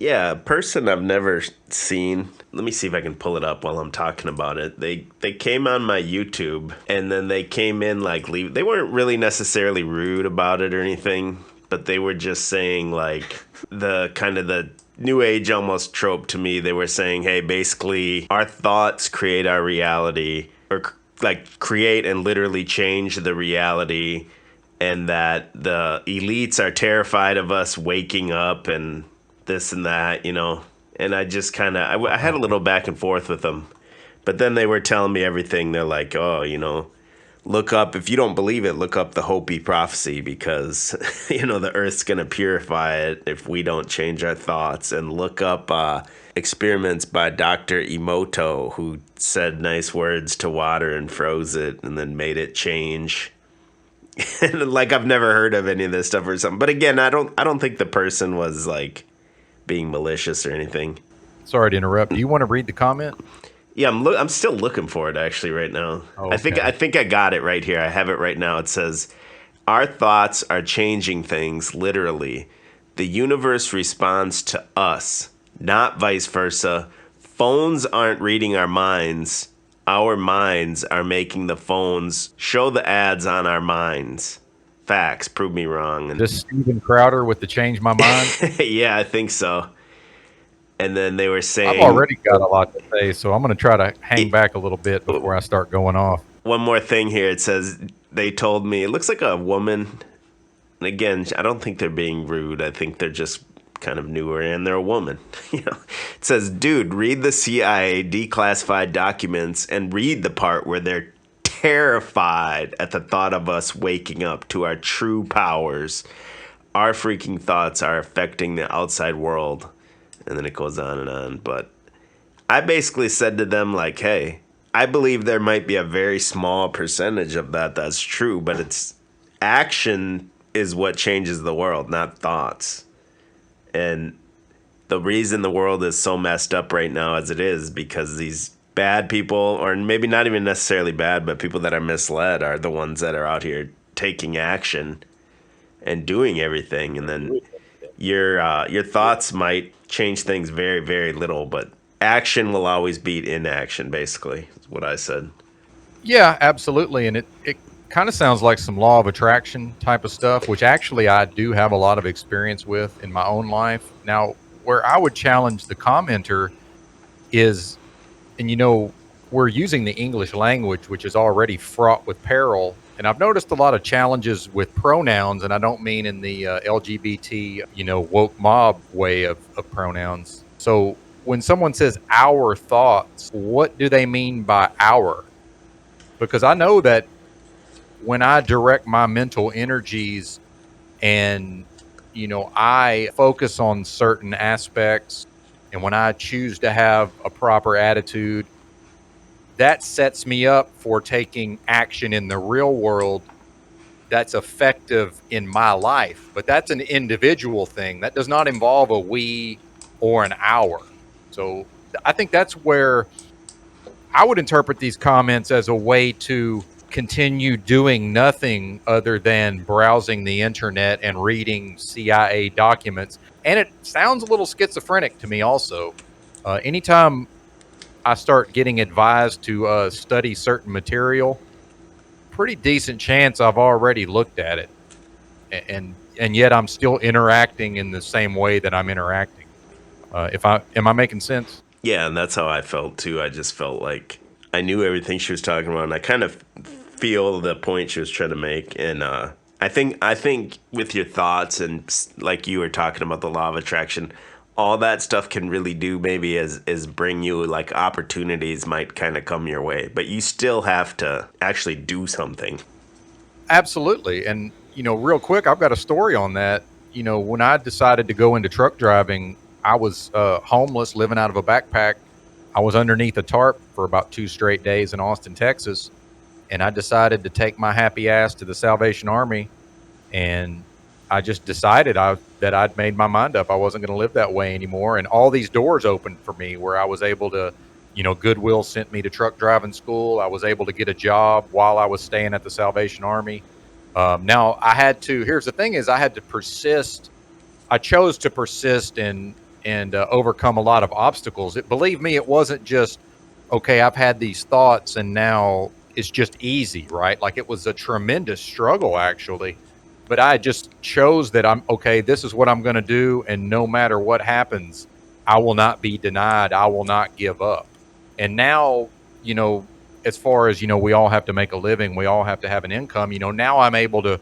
Yeah, a person I've never seen. Let me see if I can pull it up while I'm talking about it. They came on my YouTube and then they came in like leave. They weren't really necessarily rude about it or anything, but they were just saying like the kind of the new age almost trope to me. They were saying, "Hey, basically our thoughts create our reality or like create and literally change the reality." And that the elites are terrified of us waking up and this and that, you know. And I just kind of, I had a little back and forth with them. But then they were telling me everything. They're like, oh, you know, look up, if you don't believe it, look up the Hopi prophecy because, you know, the earth's going to purify it if we don't change our thoughts. And look up experiments by Dr. Emoto, who said nice words to water and froze it and then made it change. Like I've never heard of any of this stuff or something. But again, I don't think the person was like being malicious or anything. Sorry to interrupt. Do you want to read the comment? Yeah, I'm still looking for it actually right now. Oh, I think I got it right here. I have it right now. It says, "Our thoughts are changing things literally. The universe responds to us, not vice versa. Phones aren't reading our minds. Our minds are making the phones show the ads on our minds. Facts, prove me wrong." And This Steven Crowder with the change my mind. yeah, I think so. And then they were I've saying, already got a lot to say, so I'm going to try to hang back a little bit before I start going off. one more thing here. It says they told me it looks like a woman. And again, I don't think they're being rude. I think they're just kind of newer and they're a woman. You know, it says, "Dude, read the CIA declassified documents and read the part where they're terrified at the thought of us waking up to our true powers. Our freaking thoughts are affecting the outside world." And then it goes on and on. But I basically said to them, like, hey, I believe there might be a very small percentage of that that's true, but it's action is what changes the world, not thoughts. And the reason the world is so messed up right now as it is because these bad people, or maybe not even necessarily bad, but people that are misled are the ones that are out here taking action and doing everything. And then your thoughts might change things very, very little, but action will always beat inaction, basically, is what I said. Yeah, absolutely. And it kind of sounds like some law of attraction type of stuff, which actually I do have a lot of experience with in my own life. Now, where I would challenge the commenter is, and we're using the English language, which is already fraught with peril. And I've noticed a lot of challenges with pronouns, and I don't mean in the LGBT, woke mob way of pronouns. So when someone says our thoughts, what do they mean by our? Because I know that when I direct my mental energies and, I focus on certain aspects, and when I choose to have a proper attitude, that sets me up for taking action in the real world that's effective in my life. But that's an individual thing. That does not involve a we or an our. So I think that's where I would interpret these comments as a way to continue doing nothing other than browsing the internet and reading CIA documents. And it sounds a little schizophrenic to me also. Anytime I start getting advised to study certain material, pretty decent chance I've already looked at it, and yet I'm still interacting in the same way that I'm interacting. If I am I making sense? Yeah, and that's how I felt too. I just felt like I knew everything she was talking about, and I kind of feel the point she was trying to make. And I think with your thoughts and like you were talking about the law of attraction, all that stuff can really do maybe is bring you like opportunities might kind of come your way, but you still have to actually do something. Absolutely. And real quick, I've got a story on that. When I decided to go into truck driving, I was homeless, living out of a backpack. I was underneath a tarp for about 2 straight days in Austin, Texas, and I decided to take my happy ass to the Salvation Army. And I just decided that I'd made my mind up. I wasn't going to live that way anymore. And all these doors opened for me where I was able to, Goodwill sent me to truck driving school. I was able to get a job while I was staying at the Salvation Army. Now here's the thing is I had to persist. I chose to persist and overcome a lot of obstacles. Believe me, it wasn't just, okay, I've had these thoughts and now it's just easy, right? Like it was a tremendous struggle actually. But I just chose that I'm okay, this is what I'm going to do. And no matter what happens, I will not be denied. I will not give up. And now, you know, as far as, we all have to make a living, we all have to have an income, now I'm able to,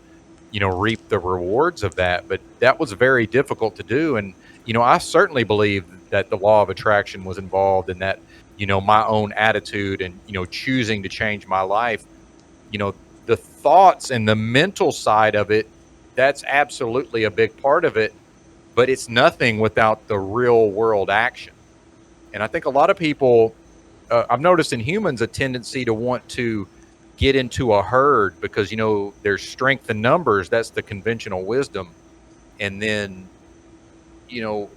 reap the rewards of that. But that was very difficult to do. And, I certainly believe that the law of attraction was involved in that, my own attitude and, choosing to change my life, the thoughts and the mental side of it, that's absolutely a big part of it, but it's nothing without the real world action. And I think a lot of people, I've noticed in humans a tendency to want to get into a herd because, there's strength in numbers. That's the conventional wisdom. And then, you know,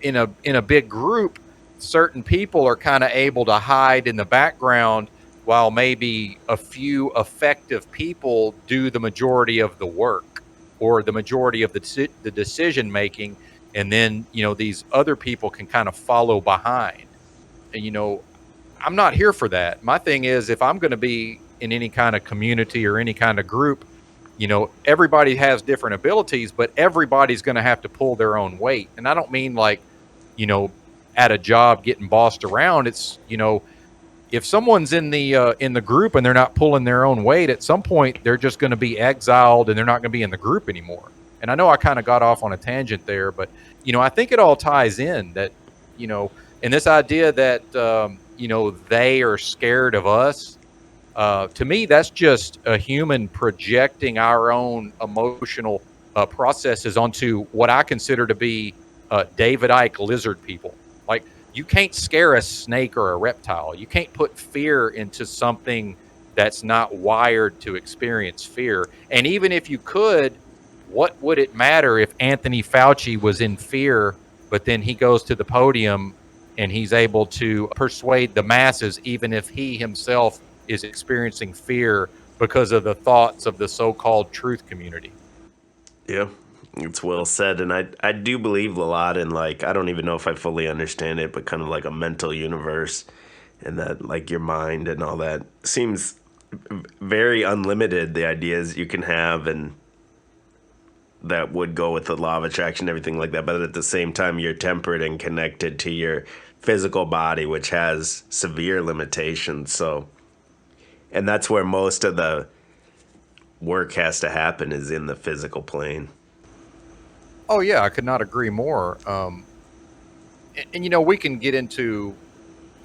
in a big group, certain people are kind of able to hide in the background while maybe a few effective people do the majority of the work or the majority of the decision making, and then these other people can kind of follow behind. And I'm not here for that. My thing is, if I'm going to be in any kind of community or any kind of group, everybody has different abilities, but everybody's going to have to pull their own weight. And I don't mean like, you know, at a job getting bossed around. It's, if someone's in the group and they're not pulling their own weight, at some point they're just going to be exiled and they're not going to be in the group anymore. And I know I kind of got off on a tangent there, but I think it all ties in that, and this idea that they are scared of us. To me, that's just a human projecting our own emotional processes onto what I consider to be David Icke lizard people. Like, you can't scare a snake or a reptile. You can't put fear into something that's not wired to experience fear. And even if you could, what would it matter if Anthony Fauci was in fear, but then he goes to the podium and he's able to persuade the masses, even if he himself is experiencing fear because of the thoughts of the so-called truth community? Yeah, it's well said. And I do believe a lot in, like, I don't even know if I fully understand it, but kind of like a mental universe, and that like your mind and all that seems very unlimited, the ideas you can have, and that would go with the law of attraction, everything like that. But at the same time, you're tempered and connected to your physical body, which has severe limitations. So, and that's where most of the work has to happen, is in the physical plane. Oh yeah, I could not agree more. And we can get into,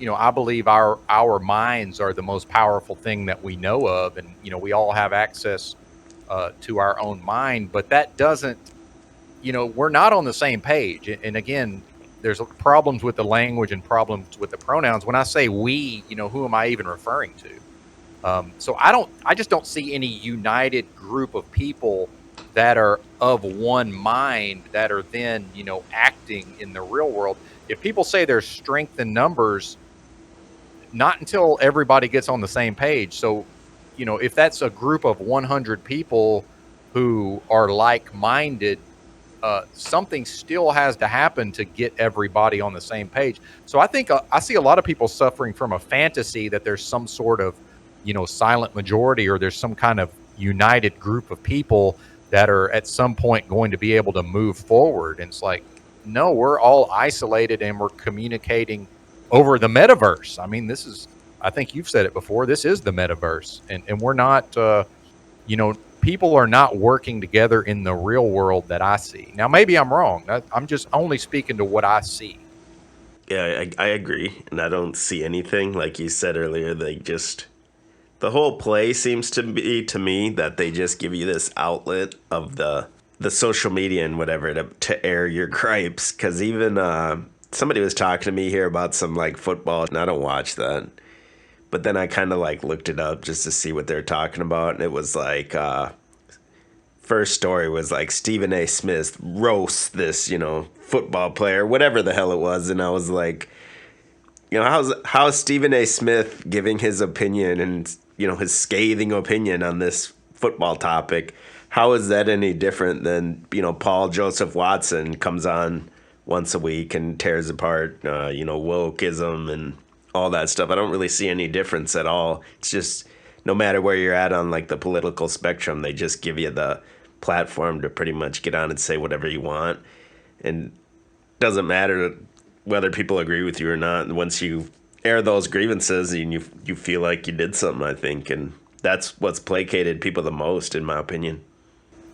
I believe our minds are the most powerful thing that we know of, and we all have access to our own mind. But that doesn't, we're not on the same page. And again, there's problems with the language and problems with the pronouns. When I say we, who am I even referring to? So I just don't see any united group of people that are of one mind that are then, acting in the real world. If people say there's strength in numbers, not until everybody gets on the same page. So, if that's a group of 100 people who are like-minded, something still has to happen to get everybody on the same page. So I think I see a lot of people suffering from a fantasy that there's some sort of, silent majority, or there's some kind of united group of people that are at some point going to be able to move forward. And it's like, no, we're all isolated and we're communicating over the metaverse. I mean, I think you've said it before, this is the metaverse, and we're not, people are not working together in the real world that I see. Now, maybe I'm wrong. I'm just only speaking to what I see. Yeah, I agree. And I don't see anything, like you said earlier. They just, the whole play seems to be, to me, that they just give you this outlet of the social media and whatever to air your gripes. Because even somebody was talking to me here about some like football, and I don't watch that. But then I kind of like looked it up just to see what they're talking about, and it was like first story was like Stephen A. Smith roasts this, football player, whatever the hell it was, and I was like, how's Stephen A. Smith giving his opinion, and his scathing opinion on this football topic? How is that any different than Paul Joseph Watson comes on once a week and tears apart, wokeism and all that stuff. I don't really see any difference at all. It's just no matter where you're at on like the political spectrum, they just give you the platform to pretty much get on and say whatever you want. And doesn't matter whether people agree with you or not. And once you air those grievances and you feel like you did something, I think, and that's what's placated people the most, in my opinion.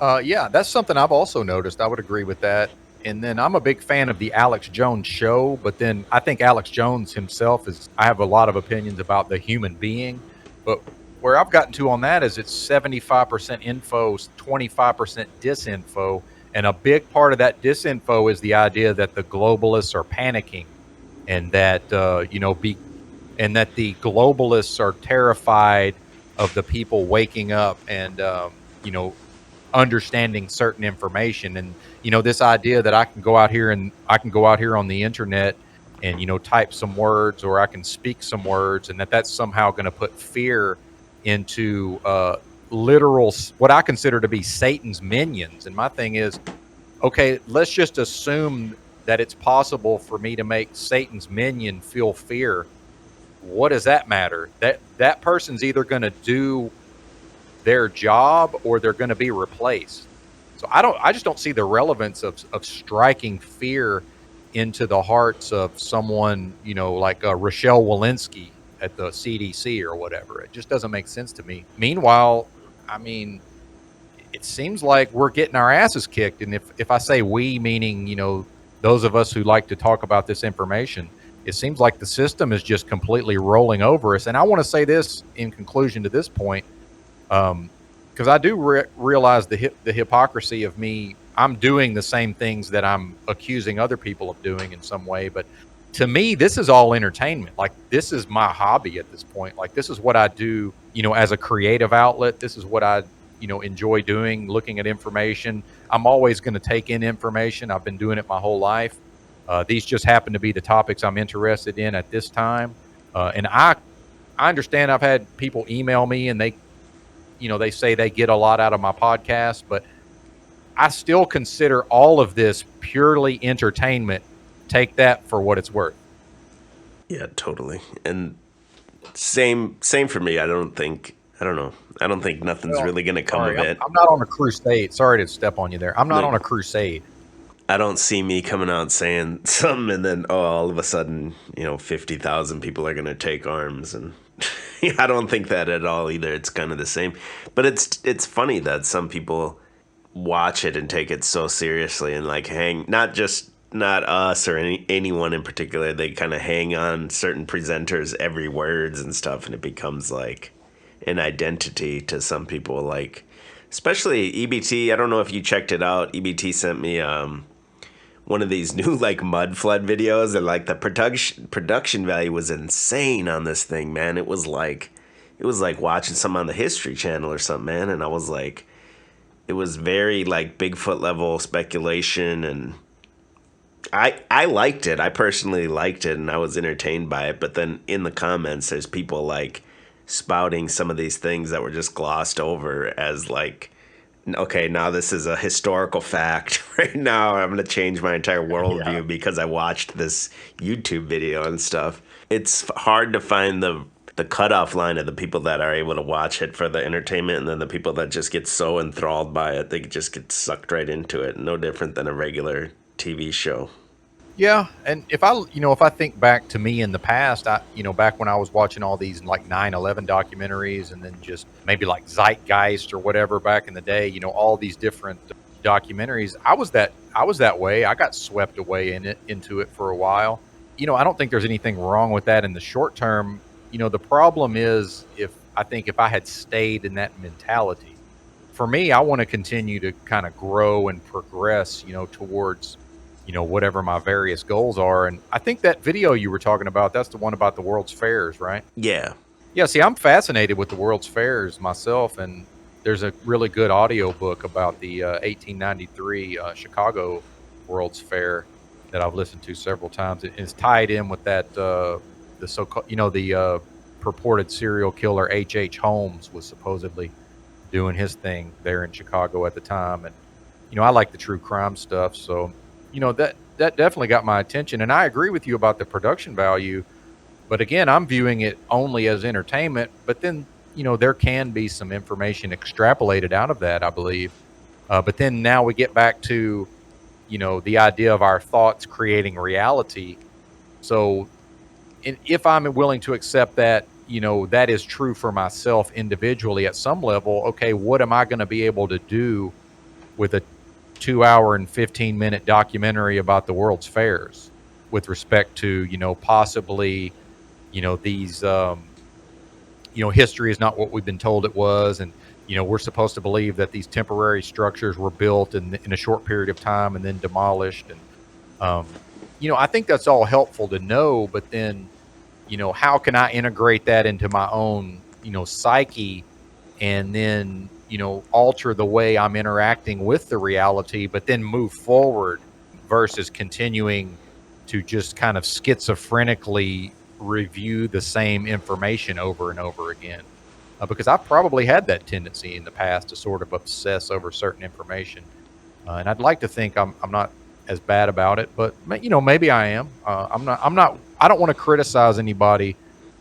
Yeah, that's something I've also noticed. I would agree with that. And then I'm a big fan of the Alex Jones show, but then I think Alex Jones himself is, I have a lot of opinions about the human being, but where I've gotten to on that is it's 75% info, 25% disinfo. And a big part of that disinfo is the idea that the globalists are panicking and that, and that the globalists are terrified of the people waking up and, understanding certain information. And this idea that I can go out here on the internet and type some words, or I can speak some words, and that's somehow going to put fear into literal, what I consider to be Satan's minions. And my thing is, okay, let's just assume that it's possible for me to make Satan's minion feel fear. What does that matter? That person's either going to do their job or they're going to be replaced. So I just don't see the relevance of striking fear into the hearts of someone, like Rochelle Walensky at the CDC or whatever. It just doesn't make sense to me. Meanwhile, I mean, it seems like we're getting our asses kicked. And if I say we, meaning, those of us who like to talk about this information, it seems like the system is just completely rolling over us. And I want to say this in conclusion to this point, because I do realize the hypocrisy of me. I'm doing the same things that I'm accusing other people of doing in some way, but to me, this is all entertainment. Like, this is my hobby at this point. Like, this is what I do, as a creative outlet. This is what I, enjoy doing, looking at information. I'm always going to take in information. I've been doing it my whole life. These just happen to be the topics I'm interested in at this time. And I understand I've had people email me and they say they get a lot out of my podcast, but I still consider all of this purely entertainment. Take that for what it's worth. Yeah, totally. And same for me. I don't know. I don't think nothing's Well, really going to come sorry, of it. I'm not on a crusade. Sorry to step on you there. I'm not Like, on a crusade. I don't see me coming out saying something and then all of a sudden, 50,000 people are going to take arms, and I don't think that at all either. It's kind of the same. But it's funny that some people watch it and take it so seriously and like hang, not us or anyone in particular. They kind of hang on certain presenters every words and stuff, and it becomes like an identity to some people, like especially EBT. I don't know if you checked it out. EBT sent me one of these new like mud flood videos, and like the production value was insane on this thing, man. It was like watching something on the History Channel or something, man. And I was like, it was very like Bigfoot level speculation, and I liked it. I personally liked it, and I was entertained by it. But then in the comments, there's people like spouting some of these things that were just glossed over as like, okay, now this is a historical fact. Right now, I'm going to change my entire Yeah. worldview because I watched this YouTube video and stuff. It's hard to find the cutoff line of the people that are able to watch it for the entertainment, and then the people that just get so enthralled by it, they just get sucked right into it. No different than a regular TV show. Yeah, and if I think back to me in the past, back when I was watching all these like 9/11 documentaries, and then just maybe like Zeitgeist or whatever back in the day, all these different documentaries, I was that way. I got swept away into it for a while. I don't think there's anything wrong with that in the short term. The problem is, if I had stayed in that mentality. For me, I want to continue to kind of grow and progress, towards, whatever my various goals are. And I think that video you were talking about, that's the one about the World's Fairs, right? Yeah. Yeah, see, I'm fascinated with the World's Fairs myself, and there's a really good audio book about the 1893 Chicago World's Fair that I've listened to several times. It's tied in with that the so the purported serial killer H.H. Holmes was supposedly doing his thing there in Chicago at the time. And I like the true crime stuff, so that that definitely got my attention, and I agree with you about the production value. But again, I'm viewing it only as entertainment. But then, there can be some information extrapolated out of that, I believe. But then now we get back to, the idea of our thoughts creating reality. So, if I'm willing to accept that, that is true for myself individually at some level, okay, what am I going to be able to do with a 2 hour and 15-minute documentary about the world's fairs with respect to, possibly, these, history is not what we've been told it was. And, we're supposed to believe that these temporary structures were built in a short period of time and then demolished. And, I think that's all helpful to know, but then, how can I integrate that into my own, psyche, and then, alter the way I'm interacting with the reality, but then move forward versus continuing to just kind of schizophrenically review the same information over and over again. Because I've probably had that tendency in the past to sort of obsess over certain information. And I'd like to think I'm not as bad about it, but maybe I am. I don't want to criticize anybody,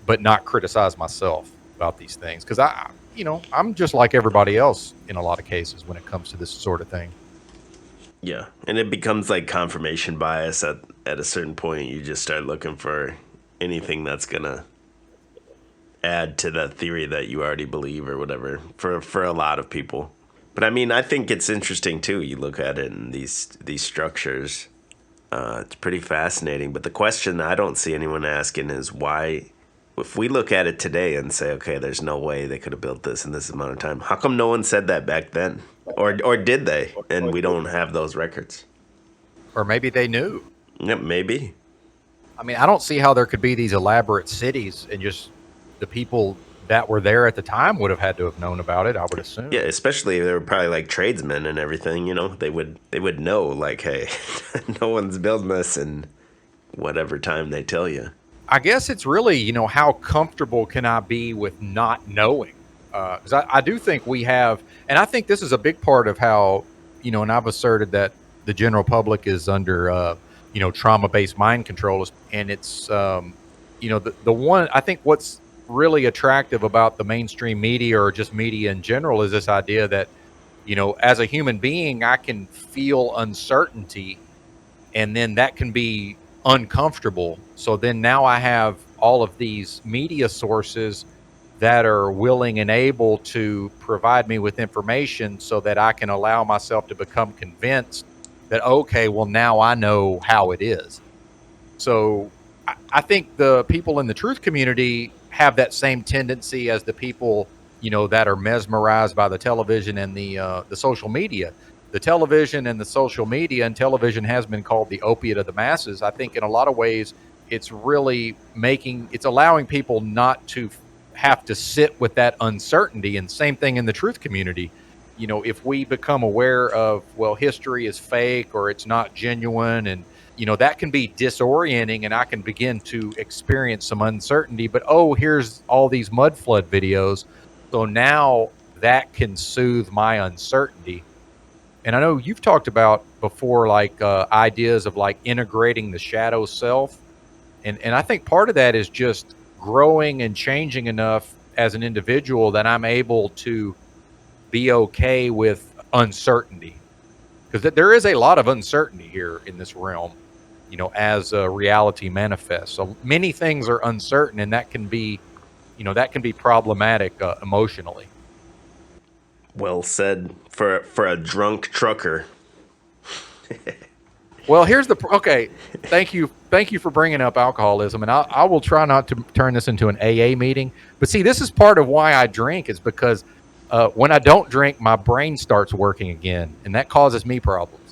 but not criticize myself about these things. Cause I'm just like everybody else in a lot of cases when it comes to this sort of thing. Yeah, and it becomes like confirmation bias at a certain point. You just start looking for anything that's gonna add to that theory that you already believe or whatever for a lot of people. But I mean, I think it's interesting too. You look at it in these structures. It's pretty fascinating. But the question I don't see anyone asking is why, if we look at it today and say, okay, there's no way they could have built this in this amount of time, how come no one said that back then? Or did they? And we don't have those records. Or maybe they knew. Yep, maybe. I mean, I don't see how there could be these elaborate cities and just the people that were there at the time would have had to have known about it, I would assume. Yeah, especially if they were probably like tradesmen and everything, they would know, like, hey, no one's building this in whatever time they tell you. I guess it's really, how comfortable can I be with not knowing? Because I do think we have, and I think this is a big part of how, and I've asserted that the general public is under, trauma-based mind control. And it's, the one, I think what's really attractive about the mainstream media or just media in general is this idea that, as a human being, I can feel uncertainty, and then that can be uncomfortable. So then now I have all of these media sources that are willing and able to provide me with information so that I can allow myself to become convinced that, okay, well, now I know how it is. So I think the people in the truth community have that same tendency as the people, that are mesmerized by the television and the social media. The television and the social media, and television has been called the opiate of the masses. I think in a lot of ways, it's really it's allowing people not to have to sit with that uncertainty. And same thing in the truth community. If we become aware of, well, history is fake or it's not genuine, and that can be disorienting, and I can begin to experience some uncertainty. But here's all these mud flood videos, so now that can soothe my uncertainty. And I know you've talked about before, like ideas of like integrating the shadow self, and I think part of that is just growing and changing enough as an individual that I'm able to be okay with uncertainty, because there is a lot of uncertainty here in this realm, as reality manifests. So many things are uncertain, and that can be problematic emotionally. Well said for a drunk trucker. Well, here's okay. Thank you for bringing up alcoholism, and I will try not to turn this into an AA meeting. But see, this is part of why I drink, is because when I don't drink, my brain starts working again, and that causes me problems.